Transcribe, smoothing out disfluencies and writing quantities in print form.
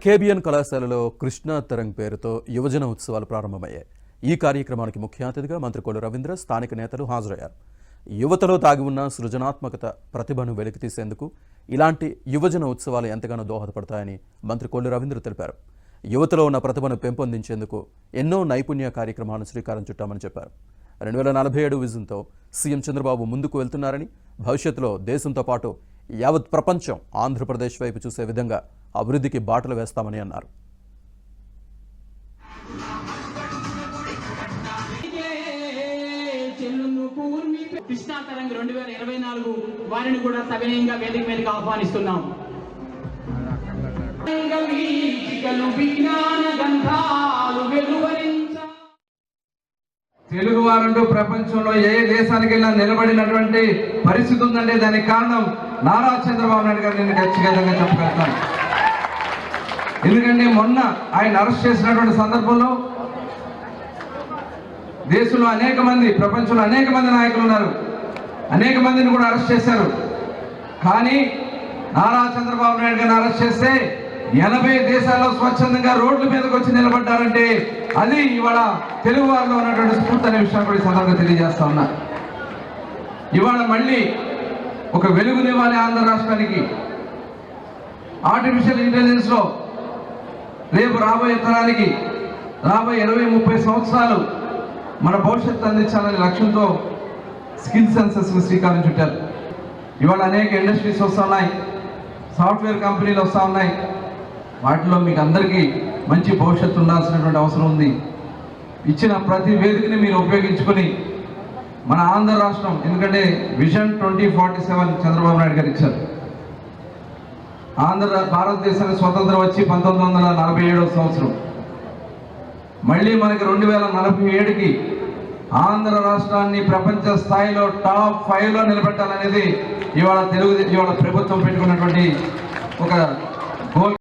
KBN కళాశాలలో కృష్ణా తరంగ్ పేరుతో యువజన ఉత్సవాలు ప్రారంభమయ్యాయి. ఈ కార్యక్రమానికి ముఖ్య అతిథిగా మంత్రి కొల్లు రవీంద్ర, స్థానిక నేతలు హాజరయ్యారు. యువతలో దాగి ఉన్న సృజనాత్మకత, ప్రతిభను వెలికితీసేందుకు ఇలాంటి యువజన ఉత్సవాలు ఎంతగానో దోహదపడతాయని మంత్రి కొల్లు రవీంద్ర తెలిపారు. యువతలో ఉన్న ప్రతిభను పెంపొందించేందుకు ఎన్నో నైపుణ్య కార్యక్రమాలను శ్రీకారం చుట్టామని చెప్పారు. 2047 విజన్తో సీఎం చంద్రబాబు ముందుకు వెళ్తున్నారని, భవిష్యత్తులో దేశంతో పాటు యావత్ ప్రపంచం ఆంధ్రప్రదేశ్ వైపు చూసే విధంగా అభివృద్ధికి బాటలు వేస్తామని అన్నారు. కృష్ణా తరంగ్ 2024 వారిని కూడా సవినయంగా వేదిక మీదకి ఆహ్వానిస్తున్నాం. తెలుగు వారంటూ ప్రపంచంలో ఏ దేశానికి వెళ్ళినా నిలబడినటువంటి పరిస్థితి ఉందంటే దానికి కారణం నారా చంద్రబాబు నాయుడు గారు నేను ఖచ్చితంగా చెప్పగలుగుతాను. ఎందుకంటే మొన్న ఆయన అరెస్ట్ చేసినటువంటి సందర్భంలో దేశంలో అనేక మంది, ప్రపంచంలో అనేక మంది నాయకులు ఉన్నారు, అనేక మందిని కూడా అరెస్ట్ చేశారు. కానీ నారా చంద్రబాబు నాయుడు గారిని అరెస్ట్ చేస్తే 80 దేశాల్లో స్వచ్ఛందంగా రోడ్ల మీదకి వచ్చి నిలబడ్డారంటే అది ఇవాళ తెలుగు వారిలో ఉన్నటువంటి స్ఫూర్తి అనే విషయాన్ని కూడా ఈ సందర్భంగా తెలియజేస్తా ఉన్నా. ఇవాళ మళ్ళీ ఒక వెలుగునివ్వాలి ఆంధ్ర రాష్ట్రానికి. ఆర్టిఫిషియల్ ఇంటెలిజెన్స్ లో రేపు రాబోయే తరానికి, రాబోయే 20-30 సంవత్సరాలు మన భవిష్యత్తు అందించాలనే లక్ష్యంతో స్కిల్ సెన్సెస్ శ్రీకారం చుట్టారు. ఇవాళ అనేక ఇండస్ట్రీస్ వస్తూ ఉన్నాయి, సాఫ్ట్వేర్ కంపెనీలు వస్తూ ఉన్నాయి. వాటిలో మీకు అందరికీ మంచి భవిష్యత్తు ఉండాల్సినటువంటి అవసరం ఉంది. ఇచ్చిన ప్రతి వేదికని మీరు ఉపయోగించుకొని మన ఆంధ్ర రాష్ట్రం, ఎందుకంటే విజన్ 2047 చంద్రబాబు నాయుడు గారు ఇచ్చారు. భారతదేశానికి స్వతంత్రం వచ్చి 1947వ సంవత్సరం. మళ్ళీ మనకి 2047కి ఆంధ్ర రాష్ట్రాన్ని ప్రపంచ స్థాయిలో టాప్ 5లో నిలబెట్టాలనేది ఇవాళ ప్రభుత్వం పెట్టుకున్నటువంటి ఒక గోల్.